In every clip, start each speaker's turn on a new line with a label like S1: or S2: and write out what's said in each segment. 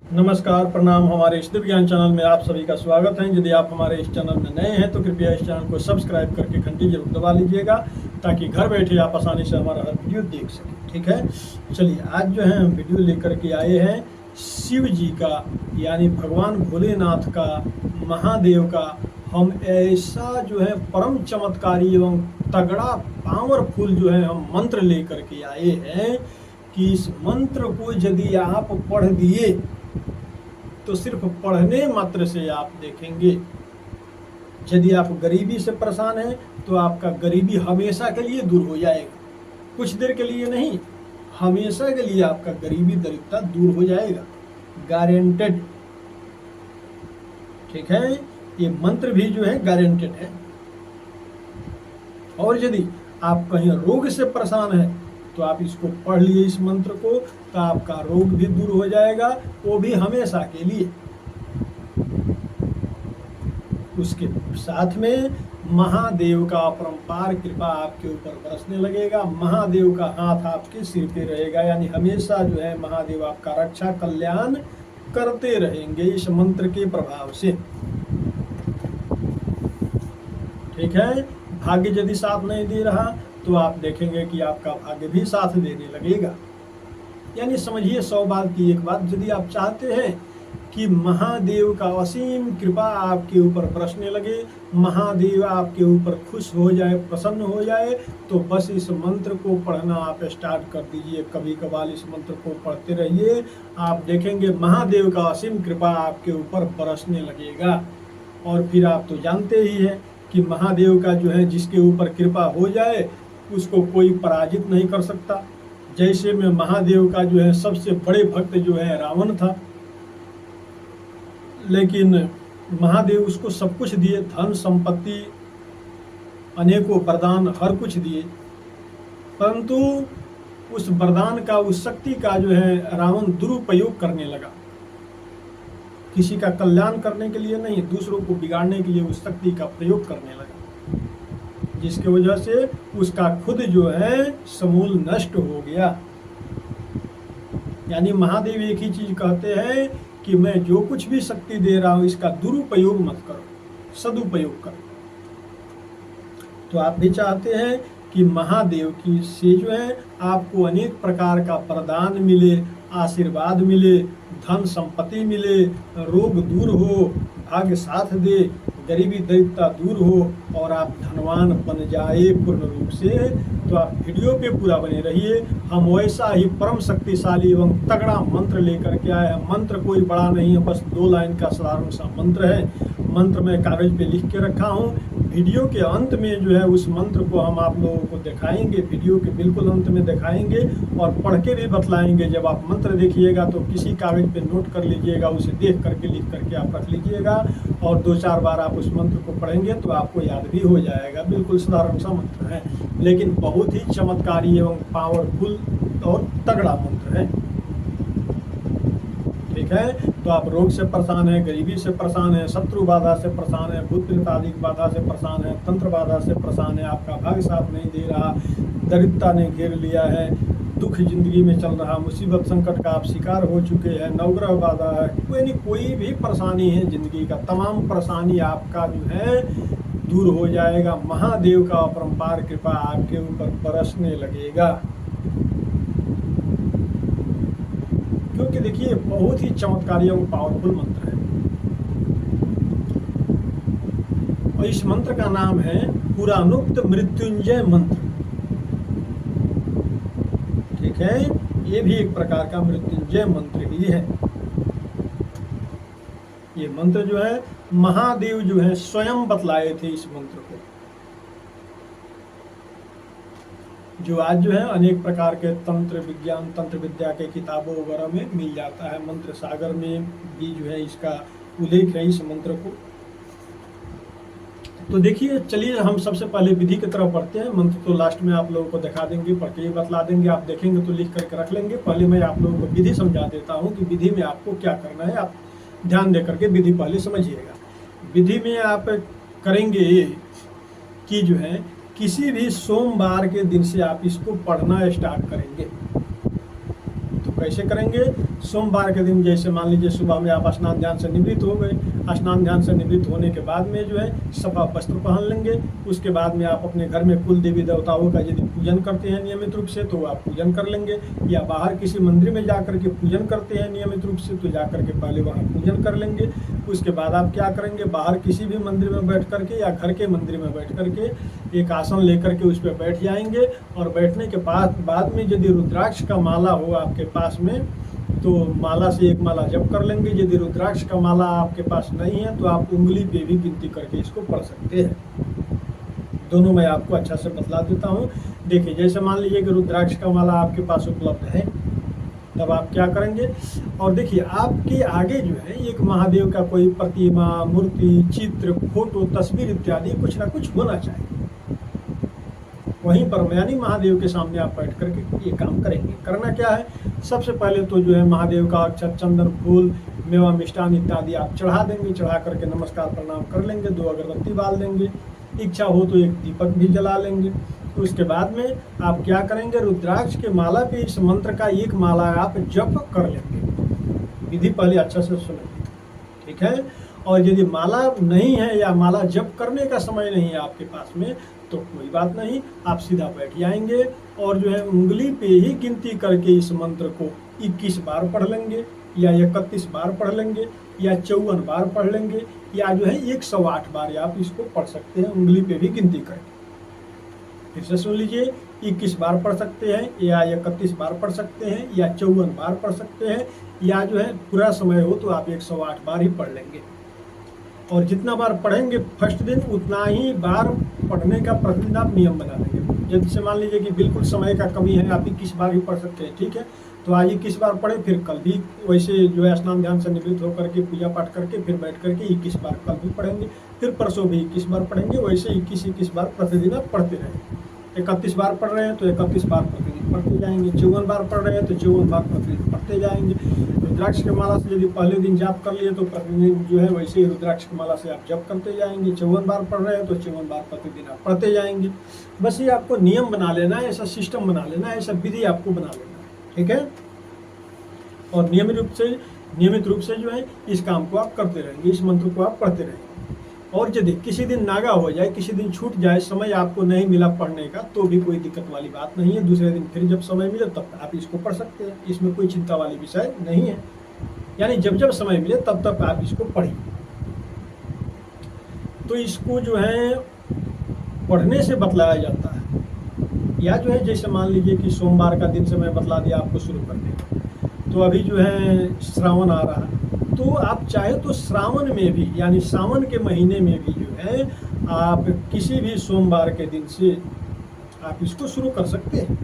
S1: नमस्कार, प्रणाम। हमारे इष्ट विज्ञान चैनल में आप सभी का स्वागत है। यदि आप हमारे इस चैनल में नए हैं तो कृपया इस चैनल को सब्सक्राइब करके घंटी जरूर दबा लीजिएगा ताकि घर बैठे आप आसानी से हमारा हर वीडियो देख सकें। ठीक है, चलिए आज जो है हम वीडियो लेकर के आए हैं शिव जी का, यानी भगवान भोलेनाथ का, महादेव का। हम ऐसा जो है परम चमत्कारी एवं तगड़ा पावरफुल जो है हम मंत्र लेकर के आए हैं कि इस मंत्र को यदि आप पढ़ दिए तो सिर्फ पढ़ने मात्र से आप देखेंगे, यदि आप गरीबी से परेशान हैं तो आपका गरीबी हमेशा के लिए दूर हो जाएगा। कुछ देर के लिए नहीं, हमेशा के लिए आपका गरीबी दरिद्रता दूर हो जाएगा, गारंटेड। ठीक है, ये मंत्र भी जो है गारंटेड है। और यदि आप कहीं रोग से परेशान हैं तो आप इसको पढ़ लिए, इस मंत्र को, तो आपका रोग भी दूर हो जाएगा, वो भी हमेशा के लिए। उसके साथ में महादेव का अपरंपार कृपा आपके ऊपर बरसने लगेगा। महादेव का हाथ आपके सिर पे रहेगा, यानी हमेशा जो है महादेव आपका रक्षा कल्याण करते रहेंगे इस मंत्र के प्रभाव से। ठीक है, भाग्य यदि साथ नहीं दे रहा तो आप देखेंगे कि आपका भाग्य भी साथ देने लगेगा। यानी समझिए 100 बात की एक बात, यदि आप चाहते हैं कि महादेव का असीम कृपा आपके ऊपर बरसने लगे, महादेव आपके ऊपर खुश हो जाए, प्रसन्न हो जाए, तो बस इस मंत्र को पढ़ना आप स्टार्ट कर दीजिए। कभी कभार इस मंत्र को पढ़ते रहिए, आप देखेंगे महादेव का असीम कृपा आपके ऊपर बरसने लगेगा। और फिर आप तो जानते ही हैं कि महादेव का जो है जिसके ऊपर कृपा हो जाए उसको कोई पराजित नहीं कर सकता। जैसे में महादेव का जो है सबसे बड़े भक्त जो है रावण था, लेकिन महादेव उसको सब कुछ दिए, धन संपत्ति, अनेकों वरदान, हर कुछ दिए, परंतु उस वरदान का, उस शक्ति का जो है रावण दुरुपयोग करने लगा। किसी का कल्याण करने के लिए नहीं, दूसरों को बिगाड़ने के लिए उस शक्ति का प्रयोग करने लगा, जिसकी वजह से उसका खुद जो है समूल नष्ट हो गया। यानी महादेव एक ही चीज कहते हैं कि मैं जो कुछ भी शक्ति दे रहा हूं इसका दुरुपयोग मत करो, सदुपयोग करो। तो आप भी चाहते हैं कि महादेव की से जो है आपको अनेक प्रकार का वरदान मिले, आशीर्वाद मिले, धन संपत्ति मिले, रोग दूर हो, भाग्य साथ दे, गरीबी दरिद्रता दूर हो और आप धनवान बन जाए पूर्ण रूप से, तो आप वीडियो पे पूरा बने रहिए। हम वैसा ही परम शक्तिशाली एवं तगड़ा मंत्र लेकर के आए हैं। मंत्र कोई बड़ा नहीं है, बस 2 लाइन का साधारण सा मंत्र है। मंत्र मैं कागज पे लिख के रखा हूँ। वीडियो के अंत में जो है उस मंत्र को हम आप लोगों को दिखाएंगे, वीडियो के बिल्कुल अंत में दिखाएंगे और पढ़ के भी बतलाएंगे। जब आप मंत्र देखिएगा तो किसी कागज पे नोट कर लीजिएगा, उसे देख करके लिख करके आप रख लीजिएगा और 2-4 बार आप उस मंत्र को पढ़ेंगे तो आपको याद भी हो जाएगा। बिल्कुल साधारण सा मंत्र है, लेकिन बहुत ही चमत्कारी एवं पावरफुल और तगड़ा मंत्र है। ठीक है, तो आप रोग से परेशान है, गरीबी से परेशान है, शत्रु बाधा से परेशान है, भूत प्रेत आदि बाधा से परेशान है, तंत्र बाधा से परेशान है, आपका भाग्य साथ नहीं दे रहा, दरिद्रता ने घेर लिया है, दुख जिंदगी में चल रहा, मुसीबत संकट का आप शिकार हो चुके हैं, नवग्रह बाधा है, कोई भी परेशानी है जिंदगी का, तमाम परेशानी आपका जो है दूर हो जाएगा। महादेव का अपरंपार कृपा आपके ऊपर बरसने लगेगा। क्योंकि देखिए बहुत ही चमत्कारी और पावरफुल मंत्र है और इस मंत्र का नाम है पुराणोक्त मृत्युंजय मंत्र। ठीक है, ये भी एक प्रकार का मृत्युंजय मंत्र ही है। ये मंत्र जो है महादेव जो है स्वयं बतलाए थे इस मंत्र को, जो आज जो है अनेक प्रकार के तंत्र विज्ञान, तंत्र विद्या के किताबों वगैरह में मिल जाता है। मंत्र सागर में भी जो है इसका उल्लेख है इस मंत्र को। तो देखिए, चलिए हम सबसे पहले विधि की तरफ बढ़ते हैं। मंत्र तो लास्ट में आप लोगों को दिखा देंगे, पढ़ के बतला देंगे, आप देखेंगे तो लिख करके रख लेंगे। पहले मैं आप लोगों को विधि समझा देता हूँ कि विधि में आपको क्या करना है। आप ध्यान दे करके विधि पहले समझिएगा। विधि में आप करेंगे कि जो है किसी भी सोमवार के दिन से आप इसको पढ़ना स्टार्ट करेंगे। तो कैसे करेंगे? सोमवार के दिन जैसे मान लीजिए सुबह में आप स्नान ध्यान से निवृत्त हो गए, स्नान ध्यान से निवृत्त होने के बाद में जो है सफा वस्त्र पहन लेंगे। उसके बाद में आप अपने घर में कुल देवी देवताओं का यदि पूजन करते हैं नियमित रूप से तो आप पूजन कर लेंगे, या बाहर किसी मंदिर में जा कर के पूजन करते हैं नियमित रूप से तो जा कर के पहले वहाँ पूजन कर लेंगे। उसके बाद आप क्या करेंगे? बाहर किसी भी मंदिर में बैठ करके या घर के मंदिर में बैठ करके एक आसन लेकर के उस पर बैठ जाएंगे, और बैठने के बाद में यदि रुद्राक्ष का माला हो आपके पास में तो माला से एक माला जप कर लेंगे। यदि रुद्राक्ष का माला आपके पास नहीं है तो आप उंगली पे भी गिनती करके इसको पढ़ सकते हैं। दोनों मैं आपको अच्छा से बतला देता हूँ। देखिए, जैसे मान लीजिए कि रुद्राक्ष का माला आपके पास उपलब्ध है, तब आप क्या करेंगे? और देखिए, आपके आगे जो है एक महादेव का कोई प्रतिमा, मूर्ति, चित्र, फोटो, तस्वीर इत्यादि कुछ ना कुछ होना चाहिए। वहीं पर यानी महादेव के सामने आप बैठ करके ये काम करेंगे। करना क्या है? सबसे पहले तो जो है महादेव का अक्षत, चंदन, फूल, मेवा, मिष्ठान इत्यादि आप चढ़ा देंगे। चढ़ा करके नमस्कार प्रणाम कर लेंगे, 2 अगरबत्ती बाल देंगे, इच्छा हो तो एक दीपक भी जला लेंगे। उसके बाद में आप क्या करेंगे? रुद्राक्ष के माला पे इस मंत्र का एक माला आप जप कर लेंगे। विधि पहले अच्छा से सुनेंगे, ठीक है? और यदि माला नहीं है या माला जप करने का समय नहीं है आपके पास में तो कोई बात नहीं, आप सीधा बैठ जाएंगे और जो है उंगली पे ही गिनती करके इस मंत्र को 21 बार पढ़ लेंगे, या 31 बार पढ़ लेंगे, या 54 बार पढ़ लेंगे, या जो है 108 बार आप इसको पढ़ सकते हैं उंगली पे भी गिनती करके। फिर से सुन लीजिए, 21 बार पढ़ सकते हैं, या 31 बार पढ़ सकते हैं, या 54 बार पढ़ सकते हैं, या जो है पूरा समय हो तो आप 108 बार ही पढ़ लेंगे। और जितना बार पढ़ेंगे फर्स्ट दिन उतना ही बार पढ़ने का प्रतिदिन आप नियम बना लेंगे। जैसे मान लीजिए कि बिल्कुल समय का कमी है, आप 21 बार ही पढ़ सकते हैं, ठीक है? तो आज 21 बार पढ़े, फिर कल भी वैसे जो है स्नान ध्यान से निवृत्त होकर के पूजा पाठ करके फिर बैठ करके 21 बार कल भी पढ़ेंगे, फिर परसों भी 21 बार पढ़ेंगे। वैसे 21 बार प्रतिदिन आप पढ़ते रहेंगे। 31 बार पढ़ रहे हैं तो 31 बार प्रतिदिन पढ़ते जाएंगे। 54 बार पढ़ रहे हैं तो 54 बार प्रतिदिन पढ़ते जाएंगे। रुद्राक्ष के माला से यदि पहले दिन जाप कर लिए तो प्रतिदिन जो है वैसे ही रुद्राक्ष की माला से आप जप करते जाएंगे। 54 बार पढ़ रहे हैं तो 54 बार प्रतिदिन आप पढ़ते जाएंगे। बस ये आपको नियम बना लेना है, ऐसा सिस्टम बना लेना है, ऐसा विधि आपको बना लेना है, ठीक है? और नियमित रूप से जो है इस काम को आप करते रहेंगे, इस मंत्र को आप पढ़ते रहेंगे। और यदि किसी दिन नागा हो जाए, किसी दिन छूट जाए, समय आपको नहीं मिला पढ़ने का, तो भी कोई दिक्कत वाली बात नहीं है। दूसरे दिन फिर जब समय मिले तब आप इसको पढ़ सकते हैं, इसमें कोई चिंता वाली विषय नहीं है। यानी जब जब समय मिले तब तक आप इसको पढ़िए। तो इसको जो है पढ़ने से बतलाया जाता है, या जो है जैसे मान लीजिए कि सोमवार का दिन से मैं बतला दिया आपको शुरू करने का, तो अभी जो है श्रावण आ रहा है, तो आप चाहे तो श्रावण में भी यानी सावन के महीने में भी जो है आप किसी भी सोमवार के दिन से आप इसको शुरू कर सकते हैं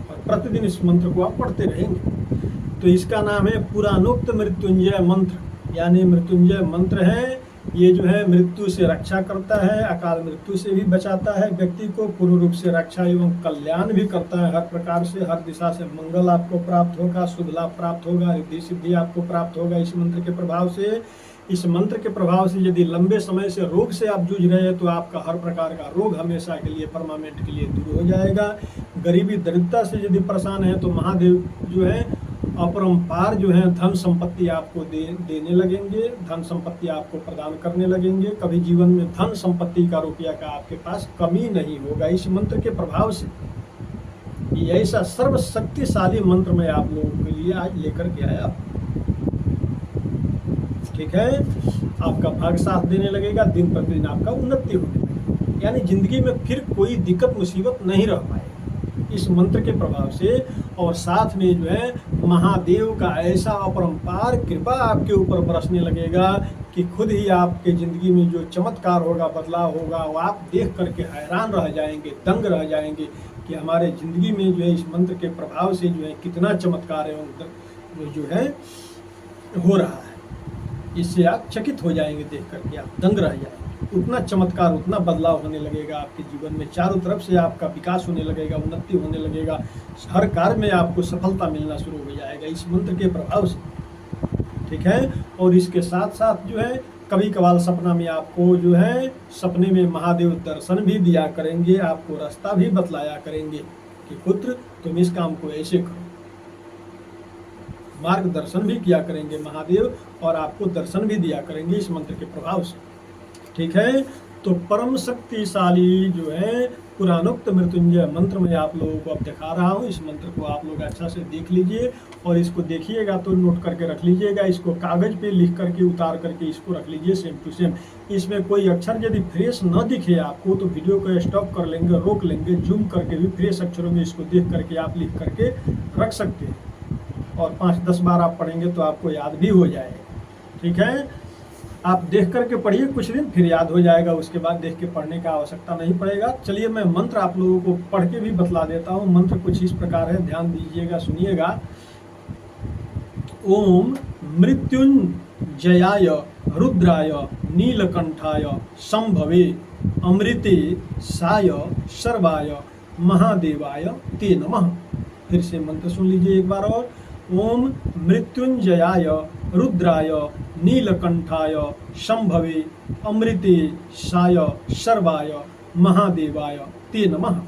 S1: और प्रतिदिन इस मंत्र को आप पढ़ते रहेंगे। तो इसका नाम है पुराणोक्त मृत्युंजय मंत्र, यानी मृत्युंजय मंत्र है। ये जो है मृत्यु से रक्षा करता है, अकाल मृत्यु से भी बचाता है व्यक्ति को, पूर्ण रूप से रक्षा एवं कल्याण भी करता है। हर प्रकार से, हर दिशा से मंगल आपको प्राप्त होगा, शुभ लाभ प्राप्त होगा, रिद्धि सिद्धि आपको प्राप्त होगा इस मंत्र के प्रभाव से। इस मंत्र के प्रभाव से यदि लंबे समय से रोग से आप जूझ रहे हैं तो आपका हर प्रकार का रोग हमेशा के लिए, परमानेंट के लिए दूर हो जाएगा। गरीबी दरिद्रता से यदि परेशान है तो महादेव जो है अपरंपार जो है धन संपत्ति आपको देने लगेंगे, धन संपत्ति आपको प्रदान करने लगेंगे। कभी जीवन में धन संपत्ति का, रुपया का आपके पास कमी नहीं होगा इस मंत्र के प्रभाव से। ये ऐसा सर्वशक्तिशाली मंत्र मैं आप लोगों के लिए आज लेकर के आया, ठीक है? आपका भाग्य साथ देने लगेगा, दिन प्रतिदिन आपका उन्नति होने लगेगी, यानी जिंदगी में फिर कोई दिक्कत मुसीबत नहीं रह पाएगी इस मंत्र के प्रभाव से। और साथ में जो है महादेव का ऐसा अपरंपार कृपा आपके ऊपर बरसने लगेगा कि खुद ही आपके ज़िंदगी में जो चमत्कार होगा, बदलाव होगा, वो आप देख करके हैरान रह जाएंगे, दंग रह जाएंगे कि हमारे ज़िंदगी में जो है इस मंत्र के प्रभाव से जो है कितना चमत्कार एवं जो है हो रहा है। इससे आप चकित हो जाएंगे, देख करके आप दंग रह जाएंगे। उतना चमत्कार, उतना बदलाव होने लगेगा आपके जीवन में, चारों तरफ से आपका विकास होने लगेगा, उन्नति होने लगेगा, हर कार्य में आपको सफलता मिलना शुरू हो जाएगा इस मंत्र के प्रभाव से, ठीक है? और इसके साथ साथ जो है कभी कभार सपना में आपको जो है सपने में महादेव दर्शन भी दिया करेंगे, आपको रास्ता भी बतलाया करेंगे कि पुत्र तुम इस काम को ऐसे करो, मार्गदर्शन भी किया करेंगे महादेव, और आपको दर्शन भी दिया करेंगे इस मंत्र के प्रभाव से। ठीक है, तो परम शक्तिशाली जो है पुराणोक्त मृत्युंजय मंत्र मैं आप लोगों को अब दिखा रहा हूँ। इस मंत्र को आप लोग अच्छा से देख लीजिए, और इसको देखिएगा तो नोट करके रख लीजिएगा। इसको कागज पे लिख करके उतार करके इसको रख लीजिए सेम टू सेम। इसमें कोई अक्षर यदि फ्रेश न दिखे आपको तो वीडियो को स्टॉप कर लेंगे, रोक लेंगे, जूम करके भी फ्रेश अक्षरों में इसको देख करके आप लिख करके रख सकते हैं, और 5-10 बार आप पढ़ेंगे तो आपको याद भी हो जाएगा। ठीक है, आप देख करके पढ़िए कुछ दिन, फिर याद हो जाएगा, उसके बाद देख के पढ़ने का आवश्यकता नहीं पड़ेगा। चलिए मैं मंत्र आप लोगों को पढ़ के भी बतला देता हूँ। मंत्र कुछ इस प्रकार है, ध्यान दीजिएगा, सुनिएगा। ओम मृत्युंजयाय रुद्राय नीलकंठाय संभवे अमृते साय सर्वाय महादेवाय ते नमः। फिर से मंत्र सुन लीजिए एक बार और। ओम मृत्युंजयाय रुद्राय नीलकंठाय संभवे अमृते साय सर्वाय महादेवाय ते नमः।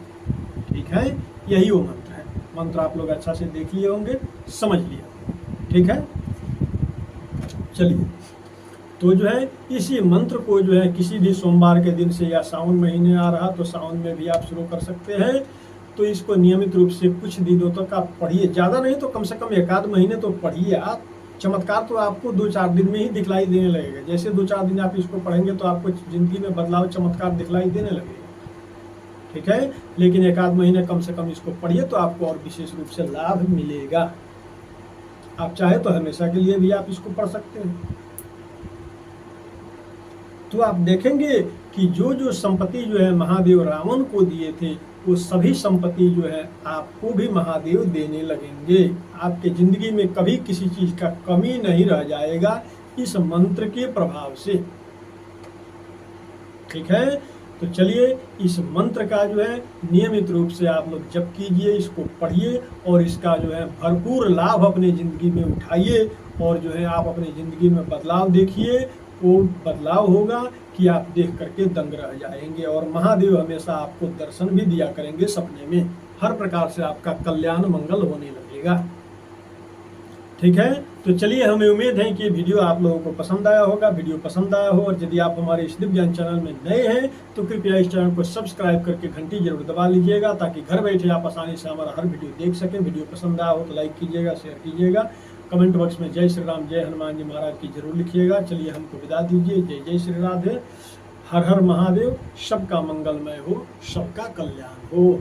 S1: ठीक है, यही वो मंत्र है। मंत्र आप लोग अच्छा से देख लिए होंगे, समझ लिए। ठीक है, चलिए, तो जो है इसी मंत्र को जो है किसी भी सोमवार के दिन से, या सावन महीने आ रहा तो सावन में भी आप शुरू कर सकते हैं। तो इसको नियमित रूप से कुछ दिनों तक आप पढ़िए, ज़्यादा नहीं तो कम से कम 1-आध महीने तो पढ़िए आप। चमत्कार तो आपको 2-4 दिन में ही दिखलाई देने लगेगा। जैसे 2-4 दिन आप इसको पढ़ेंगे तो आपको जिंदगी में बदलाव, चमत्कार दिखलाई देने लगेगा। ठीक है, लेकिन 1-आध महीने कम से कम इसको पढ़िए तो आपको और विशेष रूप से लाभ मिलेगा। आप चाहे तो हमेशा के लिए भी आप इसको पढ़ सकते हैं। तो आप देखेंगे कि जो जो संपत्ति जो है महादेव रावण को दिए थे, वो सभी संपत्ति जो है आपको भी महादेव देने लगेंगे। आपके जिंदगी में कभी किसी चीज का कमी नहीं रह जाएगा इस मंत्र के प्रभाव से। ठीक है, तो चलिए इस मंत्र का जो है नियमित रूप से आप लोग जप कीजिए, इसको पढ़िए, और इसका जो है भरपूर लाभ अपने जिंदगी में उठाइए, और जो है आप अपनी जिंदगी में बदलाव देखिए। वो बदलाव होगा कि आप देख करके दंग रह जाएंगे, और महादेव हमेशा आपको दर्शन भी दिया करेंगे सपने में। हर प्रकार से आपका कल्याण मंगल होने लगेगा। ठीक है, तो चलिए, हमें उम्मीद है कि वीडियो आप लोगों को पसंद आया होगा। वीडियो पसंद आया हो, और यदि आप हमारे इस दिव्य ज्ञान चैनल में नए हैं तो कृपया इस चैनल को सब्सक्राइब करके घंटी जरूर दबा लीजिएगा, ताकि घर बैठे आप आसानी से हमारा हर वीडियो देख सकें। वीडियो पसंद आया हो तो लाइक कीजिएगा, शेयर कीजिएगा, कमेंट बॉक्स में जय श्री राम, जय हनुमान जी महाराज की जरूर लिखिएगा। चलिए हमको विदा दीजिए। जय जय श्री राधे, हर हर महादेव। सबका मंगलमय हो, सबका कल्याण हो।